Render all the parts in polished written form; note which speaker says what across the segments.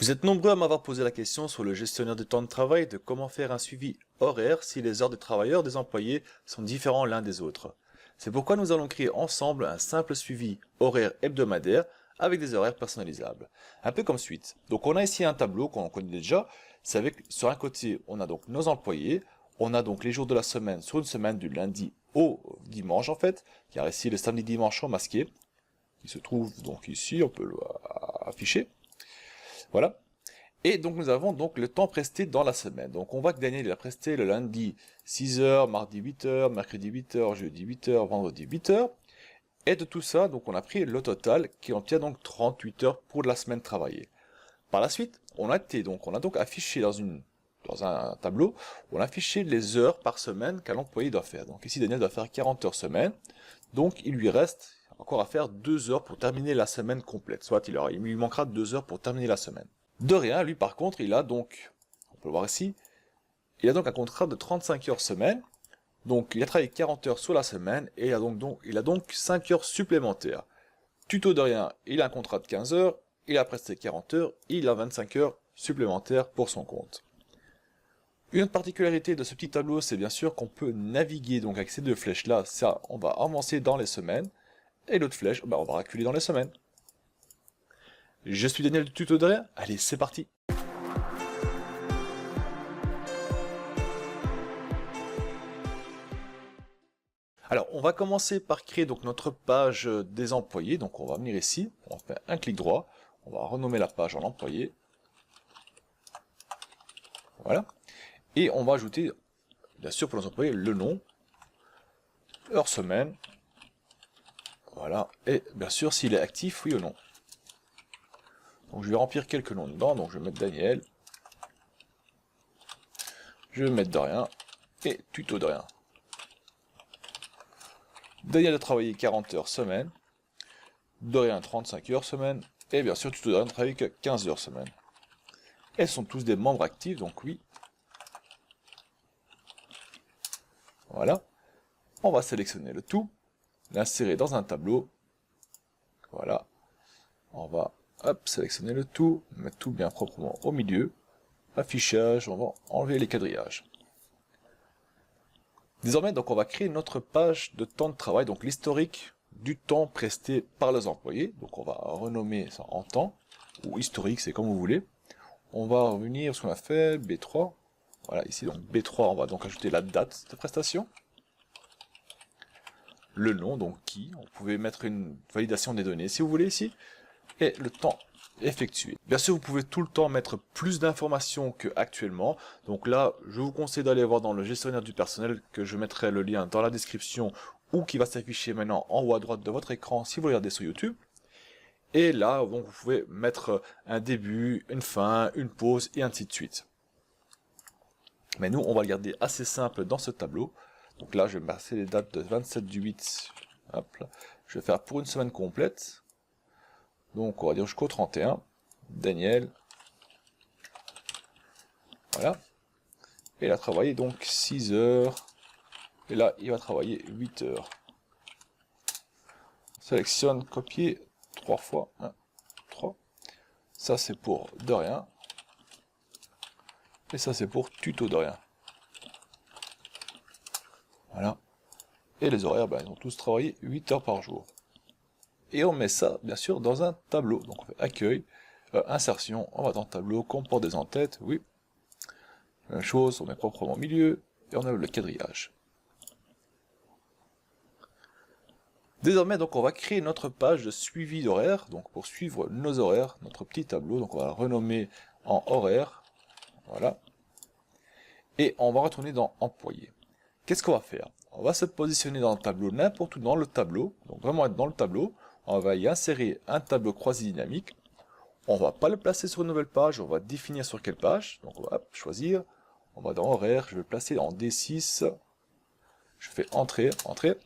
Speaker 1: Vous êtes nombreux à m'avoir posé la question sur le gestionnaire de temps de travail de comment faire un suivi horaire si les heures des travailleurs des employés sont différents l'un des autres. C'est pourquoi nous allons créer ensemble un simple suivi horaire hebdomadaire avec des horaires personnalisables. Un peu comme suite. Donc on a ici un tableau qu'on connaît déjà. C'est avec, sur un côté, on a donc nos employés. On a donc les jours de la semaine sur une semaine du lundi au dimanche en fait. Car ici le samedi dimanche sont masqués. Il se trouve donc ici, on peut l'afficher. Voilà. Et donc nous avons donc le temps presté dans la semaine. Donc on voit que Daniel il a presté le lundi 6 heures, mardi 8 heures, mercredi 8 heures, jeudi 8 heures, vendredi 8 heures. Et de tout ça, donc on a pris le total qui obtient donc 38 heures pour la semaine travaillée. Par la suite, on a donc affiché dans un tableau, on a affiché les heures par semaine qu'un employé doit faire. Donc ici Daniel doit faire 40 heures semaine. Donc il lui reste encore à faire 2 heures pour terminer la semaine complète. Soit il lui manquera 2 heures pour terminer la semaine. Dorien, lui par contre, il a donc, on peut le voir ici, il a donc un contrat de 35 heures semaine. Donc il a travaillé 40 heures sur la semaine et il a donc 5 heures supplémentaires. Tuto Dorien, il a un contrat de 15 heures, il a presté 40 heures, il a 25 heures supplémentaires pour son compte. Une autre particularité de ce petit tableau, c'est bien sûr qu'on peut naviguer donc avec ces deux flèches là, ça on va avancer dans les semaines, et l'autre flèche, on va reculer dans les semaines. Je suis Daniel du Tuto Dorien, allez c'est parti. Alors on va commencer par créer donc notre page des employés, donc on va venir ici, on fait un clic droit, on va renommer la page en employé. Voilà. Et on va ajouter, bien sûr pour nos employés, le nom, heure semaine, voilà, et bien sûr s'il est actif, oui ou non. Donc je vais remplir quelques noms dedans, donc je vais mettre Daniel, je vais mettre Dorien, et Tuto Dorien. Daniel a travaillé 40 heures semaine, Dorien 35 heures semaine, et bien sûr Tuto Dorien a travaillé que 15 heures semaine. Elles sont tous des membres actifs, donc oui. Voilà. On va sélectionner le tout, l'insérer dans un tableau. Voilà. On va sélectionner le tout, mettre tout bien proprement au milieu. Affichage, on va enlever les quadrillages. Désormais, donc, on va créer notre page de temps de travail, donc l'historique du temps presté par les employés. Donc on va renommer ça en temps, ou historique, c'est comme vous voulez. On va revenir sur ce qu'on a fait, B3. Voilà, ici, donc B3, on va donc ajouter la date de prestation. Le nom, donc qui, on pouvait mettre une validation des données si vous voulez ici, et le temps effectué. Bien sûr, vous pouvez tout le temps mettre plus d'informations qu'actuellement, donc là, je vous conseille d'aller voir dans le gestionnaire du personnel, que je mettrai le lien dans la description, ou qui va s'afficher maintenant en haut à droite de votre écran si vous regardez sur YouTube. Et là, donc, vous pouvez mettre un début, une fin, une pause, et ainsi de suite. Mais nous, on va le garder assez simple dans ce tableau. Donc là, je vais passer les dates de 27 du 8. Hop là. Je vais faire pour une semaine complète. Donc on va dire jusqu'au 31. Daniel. Voilà. Et il a travaillé donc 6 heures. Et là, il va travailler 8 heures. Sélectionne, copier 3 fois. 1, 3. Ça c'est pour Dorien. Et ça c'est pour Tuto Dorien. Voilà. Et les horaires, ils ont tous travaillé 8 heures par jour. Et on met ça, bien sûr, dans un tableau. Donc on fait accueil, insertion, on va dans le tableau, comporte des en-têtes, oui. Même chose, on met proprement au milieu, et on a le quadrillage. Désormais, donc on va créer notre page de suivi d'horaire, donc pour suivre nos horaires, notre petit tableau, donc on va le renommer en horaire, voilà. Et on va retourner dans employé. Qu'est-ce qu'on va faire? On va se positionner dans le tableau, n'importe où dans le tableau, donc vraiment être dans le tableau, on va y insérer un tableau croisé dynamique, on va pas le placer sur une nouvelle page, on va définir sur quelle page, donc on va choisir, on va dans horaire, je vais le placer en D6, je fais entrée, entrée,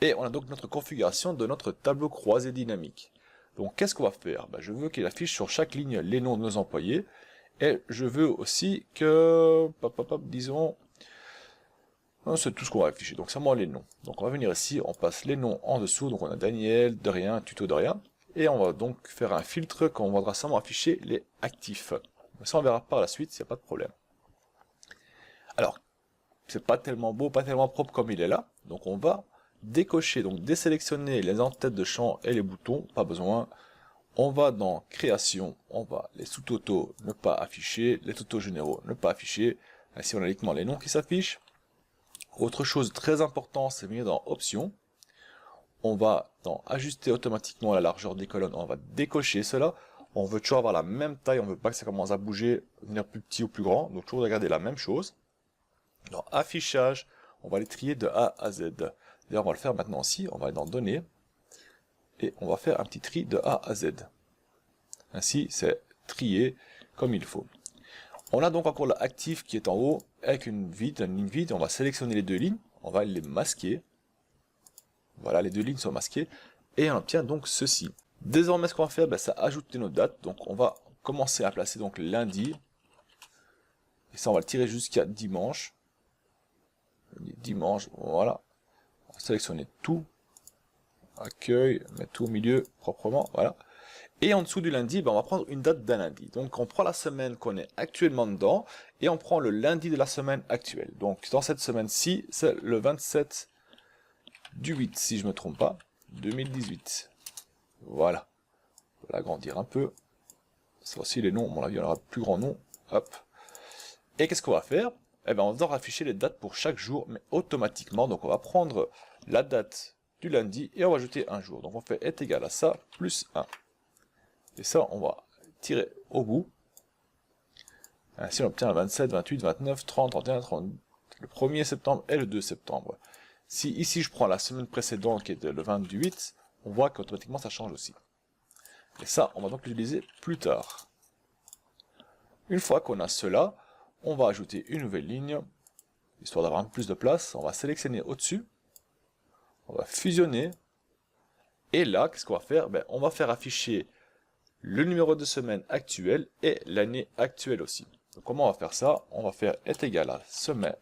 Speaker 1: et on a donc notre configuration de notre tableau croisé dynamique. Donc qu'est-ce qu'on va faire? Je veux qu'il affiche sur chaque ligne les noms de nos employés, et je veux aussi que, disons, c'est tout ce qu'on va afficher, donc c'est moi les noms. Donc on va venir ici, on passe les noms en dessous, donc on a Daniel, Dorien, Tuto Dorien, Et on va donc faire un filtre quand on voudra seulement afficher les actifs. Ça on verra par la suite, il n'y a pas de problème. Alors, c'est pas tellement beau, pas tellement propre comme il est là. Donc on va décocher, donc désélectionner les entêtes de champ et les boutons, pas besoin. On va dans création, on va les sous-totaux ne pas afficher, les totaux généraux ne pas afficher. Ainsi on a uniquement les noms qui s'affichent. Autre chose très importante, c'est venir dans options. On va dans ajuster automatiquement la largeur des colonnes, on va décocher cela. On veut toujours avoir la même taille, on veut pas que ça commence à bouger, devenir plus petit ou plus grand. Donc toujours regarder la même chose. Dans affichage, on va les trier de A à Z. D'ailleurs on va le faire maintenant aussi, on va aller dans données. Et on va faire un petit tri de A à Z. Ainsi c'est trié comme il faut. On a donc encore l'actif qui est en haut avec une ligne vide. On va sélectionner les deux lignes, on va les masquer. Voilà, les deux lignes sont masquées. Et on obtient donc ceci. Désormais, ce qu'on va faire, c'est ajouter nos dates. Donc on va commencer à placer donc lundi. Et ça, on va le tirer jusqu'à dimanche. Dimanche, voilà. On va sélectionner tout. Accueil, mettre tout au milieu proprement, voilà. Et en dessous du lundi, on va prendre une date d'un lundi. Donc on prend la semaine qu'on est actuellement dedans et on prend le lundi de la semaine actuelle. Donc dans cette semaine-ci, c'est le 27 du 8, si je ne me trompe pas, 2018. Voilà. On va l'agrandir un peu. Ça aussi les noms, à mon avis, il y aura plus grand nom. Hop. Et qu'est-ce qu'on va faire? Eh bien, on va afficher les dates pour chaque jour, mais automatiquement. Donc on va prendre la date du lundi et on va ajouter un jour. Donc on fait est égal à ça, plus 1. Et ça, on va tirer au bout. Ainsi, on obtient le 27, 28, 29, 30, 31, 30, le 1er septembre et le 2 septembre. Si ici, je prends la semaine précédente, qui était le 28, on voit qu'automatiquement, ça change aussi. Et ça, on va donc l'utiliser plus tard. Une fois qu'on a cela, on va ajouter une nouvelle ligne, histoire d'avoir un peu plus de place. On va sélectionner au-dessus. On va fusionner. Et là, qu'est-ce qu'on va faire? On va faire afficher le numéro de semaine actuel et l'année actuelle aussi. Donc comment on va faire ça? On va faire est égal à semaine,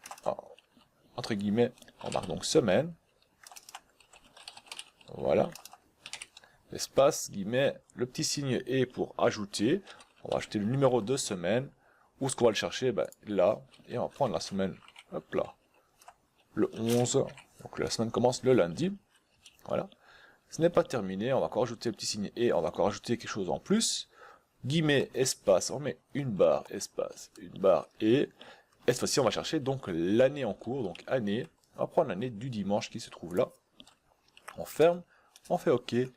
Speaker 1: entre guillemets, on marque donc semaine, voilà, espace, guillemets, le petit signe est pour ajouter, on va ajouter le numéro de semaine, où est-ce qu'on va le chercher? Là, et on va prendre la semaine, hop là, le 11, donc la semaine commence le lundi, voilà. Ce n'est pas terminé, on va encore ajouter le petit signe et on va encore ajouter quelque chose en plus. Guillemets, espace, on met une barre, espace, une barre et cette fois-ci on va chercher donc l'année en cours, donc année. On va prendre l'année du dimanche qui se trouve là. On ferme, on fait OK et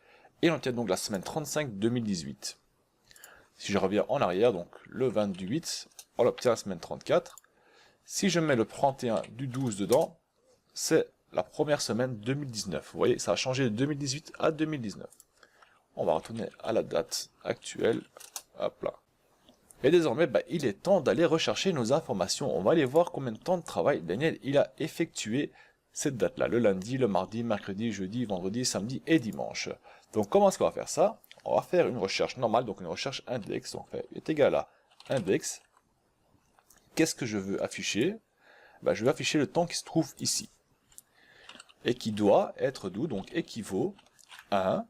Speaker 1: on obtient donc la semaine 35 2018. Si je reviens en arrière, donc le 28, on obtient la semaine 34. Si je mets le 31 du 12 dedans, c'est la première semaine 2019. Vous voyez, ça a changé de 2018 à 2019. On va retourner à la date actuelle. Hop là. Et désormais, il est temps d'aller rechercher nos informations. On va aller voir combien de temps de travail Daniel il a effectué cette date-là. Le lundi, le mardi, mercredi, jeudi, vendredi, samedi et dimanche. Donc comment est-ce qu'on va faire ça? On va faire une recherche normale, donc une recherche index. Donc est égal à index. Qu'est-ce que je veux afficher? Je veux afficher le temps qui se trouve ici. Et qui doit être d'où? Donc équivaut à 1.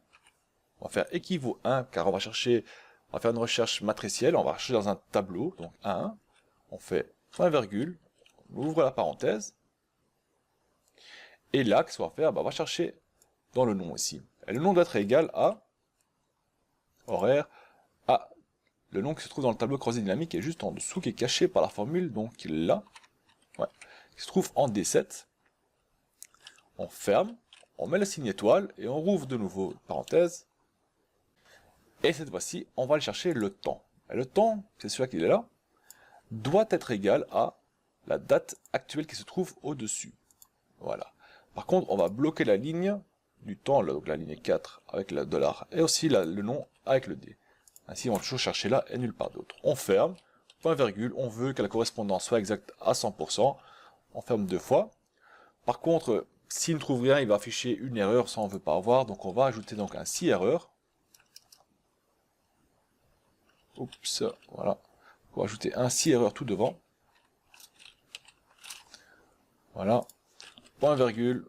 Speaker 1: On va faire équivaut 1, car on va faire une recherche matricielle, on va chercher dans un tableau, donc 1. On fait point virgule, on ouvre la parenthèse. Et là, qu'est-ce qu'on va faire? On va chercher dans le nom ici. Et le nom doit être égal à horaire, à le nom qui se trouve dans le tableau croisé dynamique, qui est juste en dessous, qui est caché par la formule, donc là, qui se trouve en D7. On ferme, on met le signe étoile, et on rouvre de nouveau parenthèse. Et cette fois-ci, on va aller chercher le temps. Et le temps, c'est celui qui est là, doit être égal à la date actuelle qui se trouve au-dessus. Voilà. Par contre, on va bloquer la ligne du temps, donc la ligne 4 avec le dollar, et aussi le nom avec le D. Ainsi, on va toujours chercher là et nulle part d'autre. On ferme, point virgule, on veut que la correspondance soit exacte à 100%. On ferme 2 fois. Par contre, s'il ne trouve rien, il va afficher une erreur, ça on ne veut pas avoir, donc on va ajouter donc un si erreur. Oups, voilà. On va ajouter un si erreur tout devant. Voilà. Point virgule.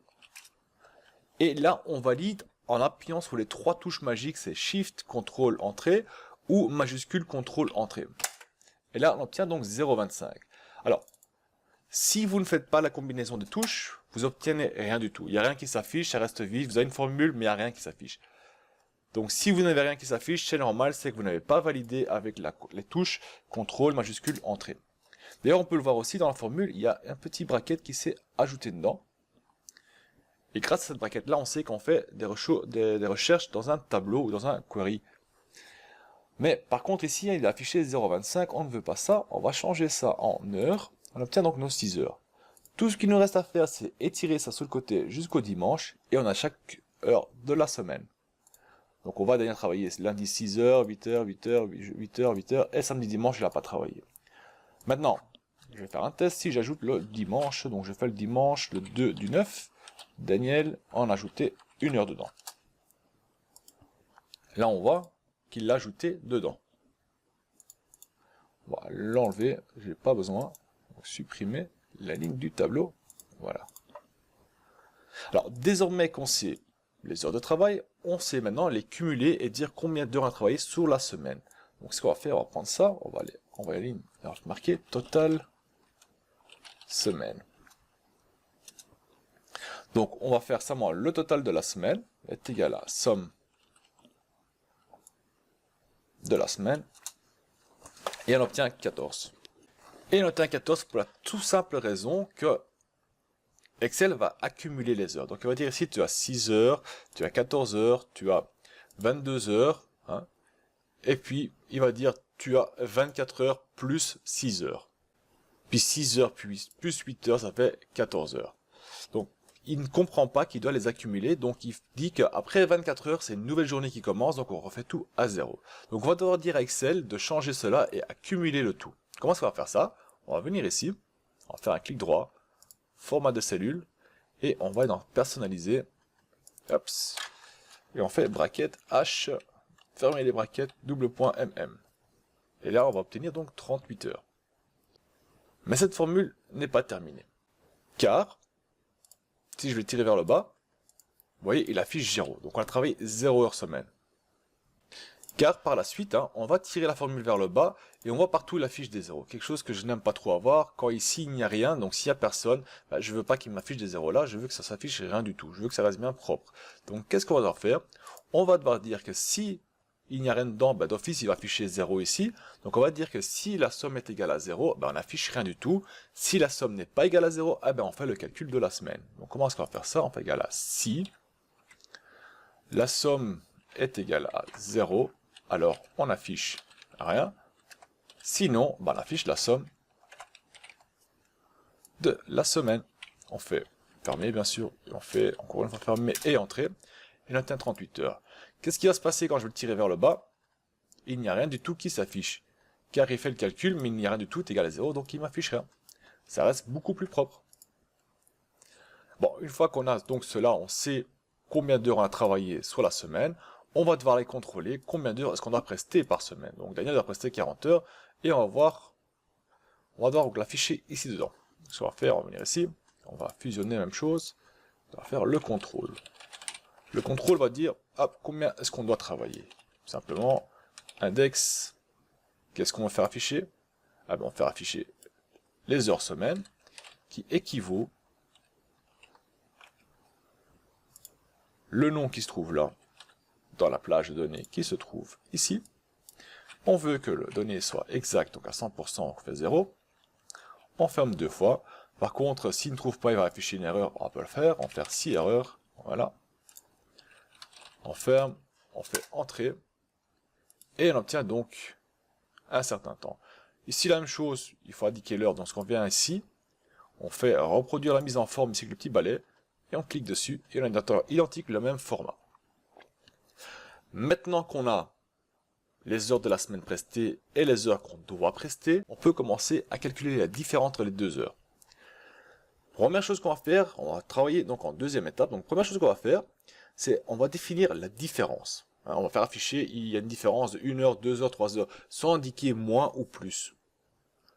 Speaker 1: Et là, on valide en appuyant sur les trois touches magiques, c'est Shift, Contrôle, Entrée, ou majuscule, Contrôle, Entrée. Et là, on obtient donc 0,25. Alors, si vous ne faites pas la combinaison des touches, vous obtenez rien du tout. Il n'y a rien qui s'affiche, ça reste vide. Vous avez une formule, mais il n'y a rien qui s'affiche. Donc, si vous n'avez rien qui s'affiche, c'est normal, c'est que vous n'avez pas validé avec les touches Contrôle, majuscule, Entrée. D'ailleurs, on peut le voir aussi dans la formule, il y a un petit bracket qui s'est ajouté dedans. Et grâce à cette bracket-là, on sait qu'on fait des recherches dans un tableau ou dans un query. Mais par contre, ici, il est affiché 0,25, on ne veut pas ça, on va changer ça en heures. On obtient donc nos 6 heures. Tout ce qu'il nous reste à faire, c'est étirer ça sur le côté jusqu'au dimanche, et on a chaque heure de la semaine. Donc on va d'ailleurs travailler lundi 6 heures, 8 heures, 8 heures, 8 heures, 8 heures, et samedi dimanche, il n'a pas travaillé. Maintenant, je vais faire un test si j'ajoute le dimanche, donc je fais le dimanche, le 2 du 9, Daniel en a ajouté 1 heure dedans. Là on voit qu'il l'a ajouté dedans. On va l'enlever, je n'ai pas besoin. Donc, supprimer la ligne du tableau. Voilà. Alors désormais qu'on sait les heures de travail, on sait maintenant les cumuler et dire combien d'heures on a travaillé sur la semaine. Donc ce qu'on va faire, on va prendre ça, on va aller envoyer la ligne, marquer total semaine. Donc on va faire simplement le total de la semaine est égal à somme de la semaine et on obtient 14. Et on obtient 14 pour la tout simple raison que Excel va accumuler les heures. Donc il va dire ici tu as 6 heures, tu as 14 heures, tu as 22 heures, hein, et puis il va dire tu as 24 heures plus 6 heures. Puis 6 heures plus 8 heures, ça fait 14 heures. Donc il ne comprend pas qu'il doit les accumuler, donc il dit qu'après 24 heures, c'est une nouvelle journée qui commence, donc on refait tout à zéro. Donc on va devoir dire à Excel de changer cela et accumuler le tout. Comment est-ce qu'on va faire ça? On va venir ici, on va faire un clic droit, format de cellule, et on va dans personnaliser, hop, et on fait bracket H, fermer les brackets, double point MM. Et là, on va obtenir donc 38 heures. Mais cette formule n'est pas terminée. Car, si je vais tirer vers le bas, vous voyez, il affiche 0. Donc on a travaillé 0 heures semaine. Car par la suite, hein, on va tirer la formule vers le bas et on voit partout la fiche des zéros. Quelque chose que je n'aime pas trop avoir. Quand ici il n'y a rien, donc s'il n'y a personne, bah, je ne veux pas qu'il m'affiche des zéros là, je veux que ça s'affiche rien du tout. Je veux que ça reste bien propre. Donc qu'est-ce qu'on va devoir faire? On va devoir dire que si il n'y a rien dedans, bah, d'office il va afficher 0 ici. Donc on va dire que si la somme est égale à 0, bah, on n'affiche rien du tout. Si la somme n'est pas égale à 0, eh ben, on fait le calcul de la semaine. Donc comment est-ce qu'on va faire ça? On fait égal à si la somme est égale à 0, alors on affiche rien. Sinon, bah, on affiche la somme de la semaine. On fait fermer bien sûr, et on fait encore une fois fermer et entrer, et on obtient 38 heures. Qu'est-ce qui va se passer quand je vais le tirer vers le bas? Il n'y a rien du tout qui s'affiche, car il fait le calcul, mais il n'y a rien du tout est égal à 0, donc il m'affiche rien. Ça reste beaucoup plus propre. Bon, une fois qu'on a donc cela, on sait combien d'heures on a travaillé sur la semaine, on va devoir les contrôler, combien d'heures est-ce qu'on doit prester par semaine. Donc Daniel doit prester 40 heures, et on va devoir l'afficher ici dedans. Ce qu'on va faire, on va venir ici, on va fusionner la même chose, on va faire le contrôle. Le contrôle va dire, hop, combien est-ce qu'on doit travailler? Simplement, index, qu'est-ce qu'on va faire afficher? Ah ben, on va faire afficher les heures semaine, qui équivaut le nom qui se trouve là, dans la plage de données qui se trouve ici. On veut que le données soit exact, donc à 100%, on fait 0. On ferme 2 fois. Par contre, s'il ne trouve pas, il va afficher une erreur, on peut le faire. On fait 6 erreurs, voilà. On ferme, on fait entrer, et on obtient donc un certain temps. Ici, la même chose, il faut indiquer l'heure, donc ce qu'on vient ici, on fait reproduire la mise en forme ici avec le petit balai, et on clique dessus, et on a un indicateur identique, le même format. Maintenant qu'on a les heures de la semaine prestées et les heures qu'on doit prester, on peut commencer à calculer la différence entre les deux heures. Première chose qu'on va faire, on va travailler donc en deuxième étape. Donc première chose qu'on va faire, c'est on va définir la différence. On va faire afficher, il y a une différence de 1 heure, 2 heures, 3 heures, sans indiquer moins ou plus.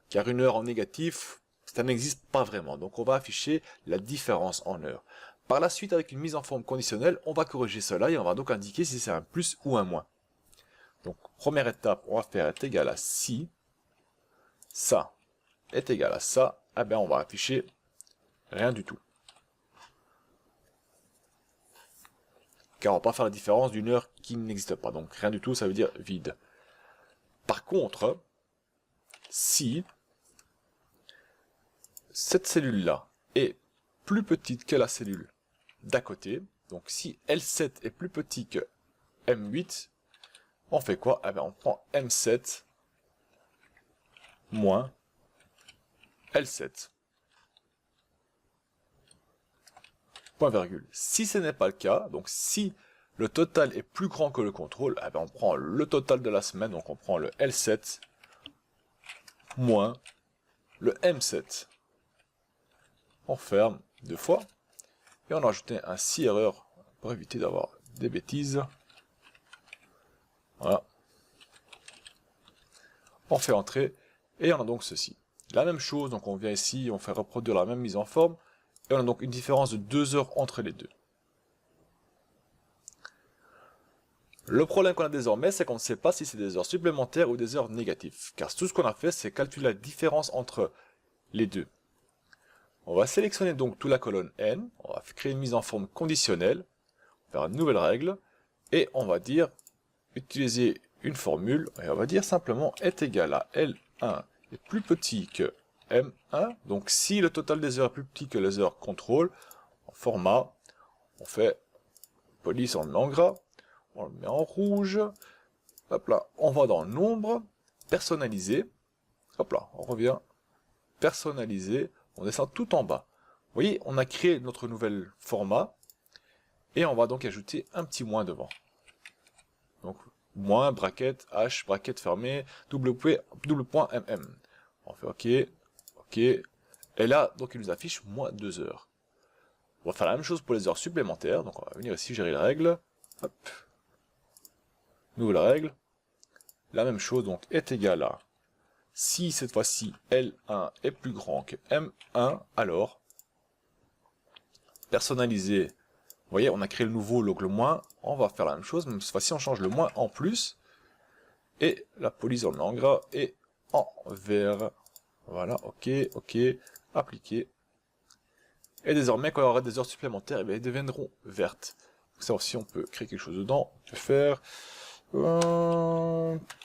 Speaker 1: Car une heure en négatif, ça n'existe pas vraiment. Donc on va afficher la différence en heures. Par la suite, avec une mise en forme conditionnelle, on va corriger cela et on va donc indiquer si c'est un plus ou un moins. Donc, première étape, on va faire est égal à si ça est égal à ça, eh bien on va afficher rien du tout. Car on ne va pas faire la différence d'une heure qui n'existe pas. Donc rien du tout, ça veut dire vide. Par contre, si cette cellule-là est plus petite que la cellule d'à côté, donc si L7 est plus petit que M8, on fait quoi? Eh bien, on prend M7 moins L7. Point virgule. Si ce n'est pas le cas, donc si le total est plus grand que le contrôle, eh bien on prend le total de la semaine, donc on prend le L7 moins le M7. On ferme deux fois et on a ajouté un si erreur pour éviter d'avoir des bêtises. Voilà. On fait entrer et on a donc ceci. La même chose, donc on vient ici, on fait reproduire la même mise en forme et on a donc une différence de 2 heures entre les deux. Le problème qu'on a désormais, c'est qu'on ne sait pas si c'est des heures supplémentaires ou des heures négatives, car tout ce qu'on a fait, c'est calculer la différence entre les deux. On va sélectionner donc toute la colonne N, on va créer une mise en forme conditionnelle, faire une nouvelle règle, et on va dire, utiliser une formule, et on va dire simplement est égal à L1 est plus petit que M1, donc si le total des heures est plus petit que les heures contrôle, en format, on fait police, on le met en gras, on le met en rouge, hop là, on va dans nombre, personnaliser, hop là, on revient, personnaliser, on descend tout en bas. Vous voyez, on a créé notre nouvel format, et on va donc ajouter un petit moins devant. Donc, moins, bracket, H, bracket fermé, double point MM. On fait OK, OK, et là, donc il nous affiche moins 2 heures. On va faire la même chose pour les heures supplémentaires, donc on va venir ici gérer les règles, hop, nouvelle règle, la même chose donc est égal à, si cette fois-ci L1 est plus grand que M1, alors, personnaliser, vous voyez, on a créé le nouveau, donc le moins, on va faire la même chose, mais cette fois-ci on change le moins en plus, et la police on le met en gras, et en vert, voilà, ok, ok, appliquer, et désormais quand il y aura des heures supplémentaires, eh bien, elles deviendront vertes. Donc ça aussi on peut créer quelque chose dedans, on peut faire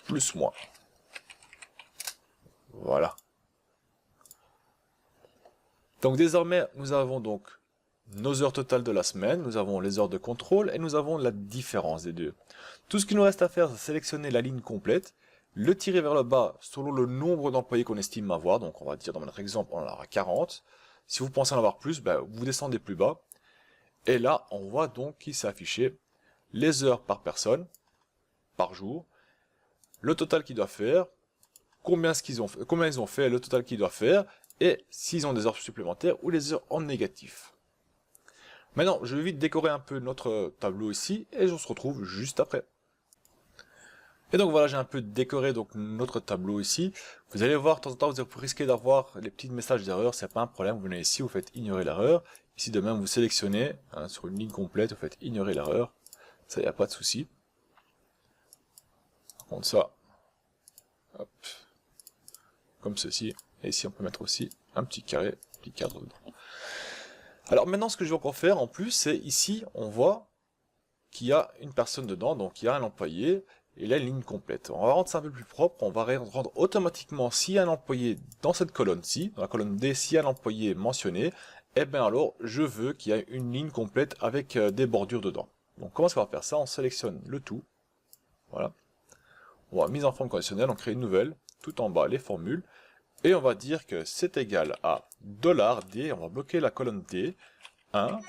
Speaker 1: plus moins, voilà. Donc désormais nous avons donc nos heures totales de la semaine, nous avons les heures de contrôle et nous avons la différence des deux. Tout ce qu'il nous reste à faire, c'est sélectionner la ligne complète, le tirer vers le bas selon le nombre d'employés qu'on estime avoir. Donc on va dire dans notre exemple, on en aura 40. Si vous pensez en avoir plus, ben, vous descendez plus bas. Et là, on voit donc qu'il s'est affiché les heures par personne, par jour, le total qu'ils doivent faire, combien ils ont fait, le total qu'ils doivent faire, et s'ils ont des heures supplémentaires ou les heures en négatif. Maintenant, je vais vite décorer un peu notre tableau ici, et on se retrouve juste après. Et donc voilà, j'ai un peu décoré donc notre tableau ici. Vous allez voir, de temps en temps, vous risquez d'avoir les petits messages d'erreur, c'est pas un problème. Vous venez ici, vous faites ignorer l'erreur. Ici, de même, vous sélectionnez, hein, sur une ligne complète, vous faites ignorer l'erreur. Ça, il n'y a pas de souci. Par contre, ça, hop, comme ceci. Et ici, on peut mettre aussi un petit carré, un petit cadre dedans. Alors maintenant, ce que je vais encore faire, en plus, c'est ici, on voit qu'il y a une personne dedans, donc il y a un employé, et là une ligne complète. On va rendre ça un peu plus propre, on va rendre automatiquement s'il y a un employé dans cette colonne-ci, dans la colonne D, s'il y a un employé mentionné, et bien alors je veux qu'il y ait une ligne complète avec des bordures dedans. Donc comment est-ce qu'on va faire ça? On sélectionne le tout, voilà. On va mise en forme conditionnelle, on crée une nouvelle, tout en bas les formules, et on va dire que c'est égal à $D, on va bloquer la colonne D, 1,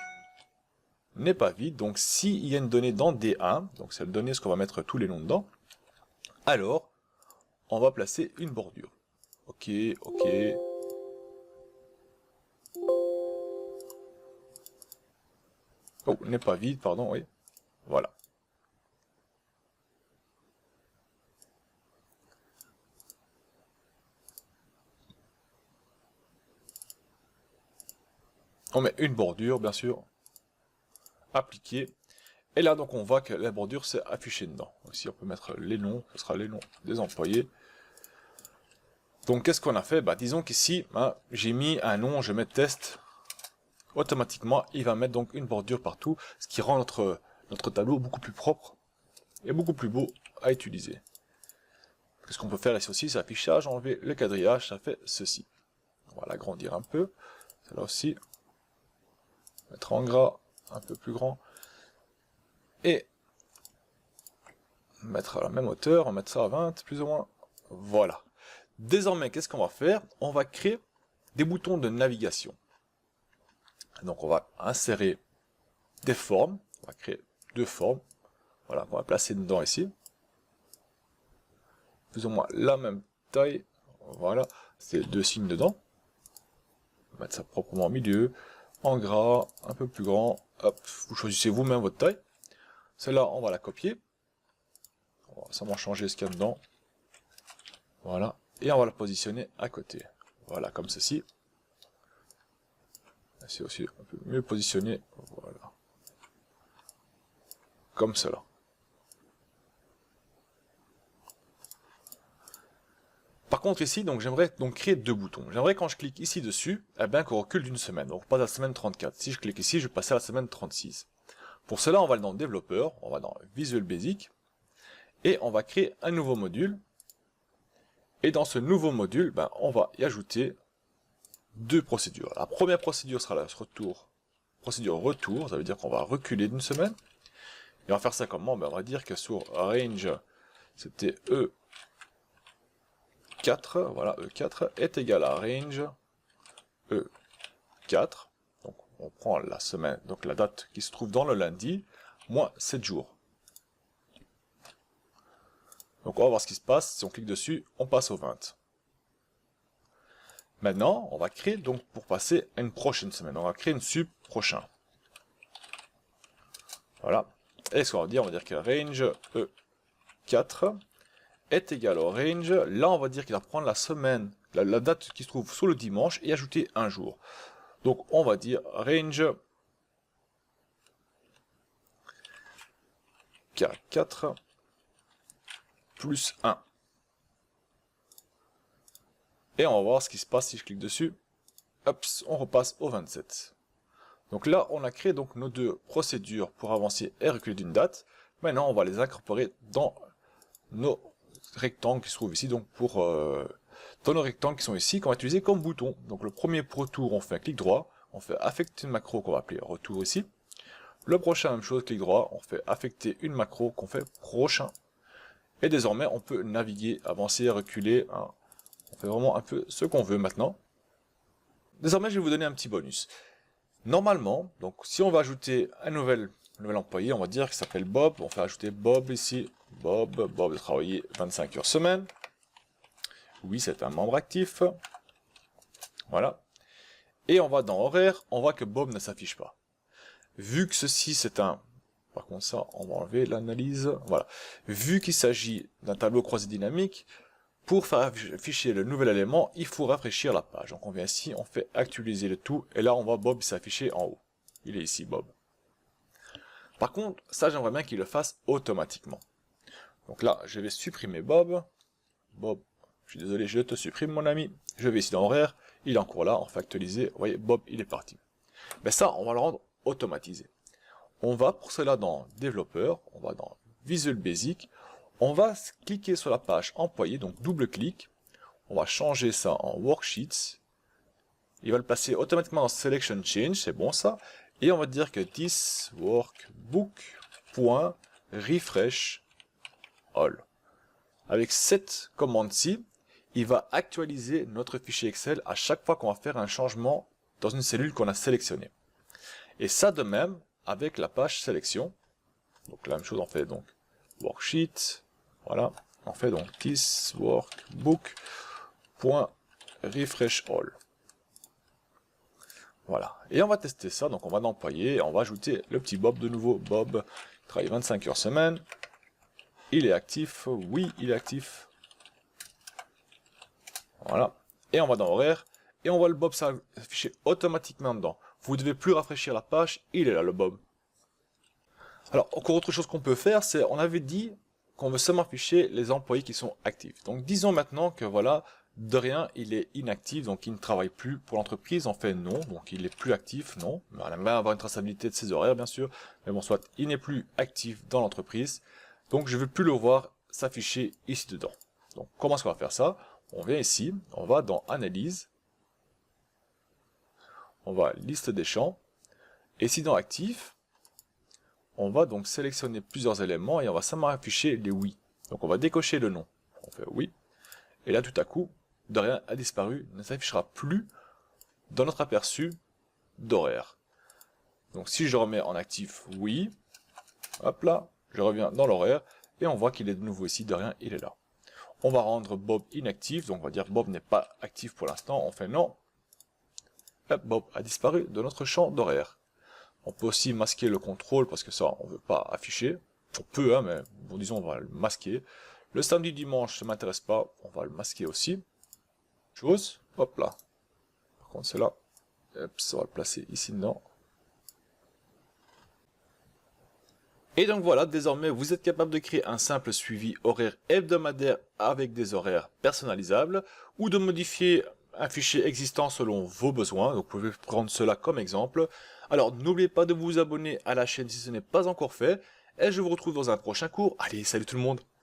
Speaker 1: n'est pas vide, donc s'il y a une donnée dans D1, donc c'est la donnée ce qu'on va mettre tous les noms dedans, alors on va placer une bordure. Ok, ok. Oh, n'est pas vide, pardon, oui. Voilà. On met une bordure, bien sûr. appliquer. Et là, donc, on voit que la bordure s'est affichée dedans. Ici, on peut mettre les noms, ce sera les noms des employés. Donc, qu'est-ce qu'on a fait? Bah, disons qu'ici, hein, j'ai mis un nom, je mets test. Automatiquement, il va mettre donc une bordure partout, ce qui rend notre tableau beaucoup plus propre et beaucoup plus beau à utiliser. Ce qu'on peut faire ici aussi, c'est affichage, enlever le quadrillage, ça fait ceci. On va l'agrandir un peu, celle-là aussi, mettre en gras, un peu plus grand, et mettre à la même hauteur, on va mettre ça à 20, plus ou moins, voilà. Désormais, qu'est-ce qu'on va faire? On va créer des boutons de navigation. Donc on va insérer des formes, on va créer deux formes, voilà, on va placer dedans ici, plus ou moins la même taille, voilà, c'est deux signes dedans, on va mettre ça proprement au milieu, en gras, un peu plus grand, hop, vous choisissez vous-même votre taille, celle-là on va la copier, on va seulement changer ce qu'il y a dedans, voilà, et on va la positionner à côté, voilà, comme ceci, c'est aussi un peu mieux positionné, voilà, comme cela. Par contre ici, donc j'aimerais donc créer deux boutons. J'aimerais quand je clique ici dessus, eh bien qu'on recule d'une semaine. Donc on passe à la semaine 34. Si je clique ici, je vais passer à la semaine 36. Pour cela, on va aller dans développeur, on va dans Visual Basic, et on va créer un nouveau module. Et dans ce nouveau module, ben, on va y ajouter deux procédures. La première procédure sera la procédure retour, ça veut dire qu'on va reculer d'une semaine. Et on va faire ça comment? Ben, on va dire que sur range, c'était E4, voilà, E4 est égal à range E4. Donc on prend la semaine, donc la date qui se trouve dans le lundi, moins 7 jours. Donc on va voir ce qui se passe, si on clique dessus, on passe au 20. Maintenant, on va créer, donc pour passer à une prochaine semaine, on va créer une sub prochain. Voilà. Et ce qu'on va dire, que range E4 est égal au range, là on va dire qu'il va prendre la semaine, la date qui se trouve sous le dimanche et ajouter un jour. Donc on va dire range K4 plus 1. Et on va voir ce qui se passe si je clique dessus. Hop, on repasse au 27. Donc là, on a créé donc nos deux procédures pour avancer et reculer d'une date. Maintenant, on va les incorporer dans nos rectangles qui se trouvent ici. Donc dans nos rectangles qui sont ici, qu'on va utiliser comme bouton. Donc le premier retour, on fait un clic droit, on fait affecter une macro qu'on va appeler retour ici. Le prochain, même chose, clic droit, on fait affecter une macro qu'on fait prochain. Et désormais, on peut naviguer, avancer, reculer. Hein. On fait vraiment un peu ce qu'on veut maintenant. Désormais, je vais vous donner un petit bonus. Normalement, donc si on va ajouter un nouvel employé, on va dire qu'il s'appelle Bob. On fait ajouter Bob ici. Bob de travailler 25 heures semaine. Oui, c'est un membre actif. Voilà. Et on va dans horaire, on voit que Bob ne s'affiche pas. Vu que ceci c'est un... Par contre ça, on va enlever l'analyse. Voilà. Vu qu'il s'agit d'un tableau croisé dynamique, pour faire afficher le nouvel élément, il faut rafraîchir la page. Donc on vient ici, on fait actualiser le tout, et là on voit Bob s'afficher en haut. Il est ici, Bob. Par contre, ça j'aimerais bien qu'il le fasse automatiquement. Donc là, je vais supprimer Bob. Bob, je suis désolé, je te supprime mon ami. Je vais ici dans horaire, il est encore là, on fait actualiser. Vous voyez, Bob, il est parti. Mais ça, on va le rendre automatisé. On va pour cela dans développeur, on va dans Visual Basic, on va cliquer sur la page employé, donc double-clic, on va changer ça en Worksheets, il va le placer automatiquement dans Selection Change, c'est bon ça, et on va dire que this workbook.refresh all. Avec cette commande-ci, il va actualiser notre fichier Excel à chaque fois qu'on va faire un changement dans une cellule qu'on a sélectionnée. Et ça de même avec la page sélection. Donc la même chose, on fait donc worksheet, voilà, on fait donc this workbook.refresh all. Voilà, et on va tester ça, donc on va l'employer, on va ajouter le petit Bob de nouveau. Bob travaille 25 heures semaine, il est actif, oui il est actif. Voilà, et on va dans horaire, et on voit le Bob s'afficher automatiquement dedans. Vous ne devez plus rafraîchir la page, il est là le Bob. Alors, encore autre chose qu'on peut faire, c'est, on avait dit qu'on veut seulement afficher les employés qui sont actifs. Donc, disons maintenant que voilà, de rien, il est inactif, donc il ne travaille plus pour l'entreprise. On fait non, donc il est plus actif, non. Mais on aime bien avoir une traçabilité de ses horaires, bien sûr. Mais bon, soit il n'est plus actif dans l'entreprise, donc je ne veux plus le voir s'afficher ici dedans. Donc, comment est-ce qu'on va faire ça? On vient ici, on va dans Analyse, on va Liste des champs, et ici dans Actif, on va donc sélectionner plusieurs éléments et on va simplement afficher les oui. Donc on va décocher le nom. On fait oui. Et là tout à coup, de rien a disparu, ne s'affichera plus dans notre aperçu d'horaire. Donc si je remets en actif oui, hop là, je reviens dans l'horaire et on voit qu'il est de nouveau ici, de rien, il est là. On va rendre Bob inactif, donc on va dire Bob n'est pas actif pour l'instant, on fait non. Hop, Bob a disparu de notre champ d'horaire. On peut aussi masquer le contrôle parce que ça on veut pas afficher. On peut, hein, mais bon, disons on va le masquer. Le samedi dimanche ça m'intéresse pas, on va le masquer aussi. Chose, hop là. Par contre c'est là. Hop, ça va le placer ici dedans. Et donc voilà, désormais vous êtes capable de créer un simple suivi horaire hebdomadaire avec des horaires personnalisables ou de modifier un fichier existant selon vos besoins. Donc vous pouvez prendre cela comme exemple. Alors n'oubliez pas de vous abonner à la chaîne si ce n'est pas encore fait. Et je vous retrouve dans un prochain cours. Allez, salut tout le monde!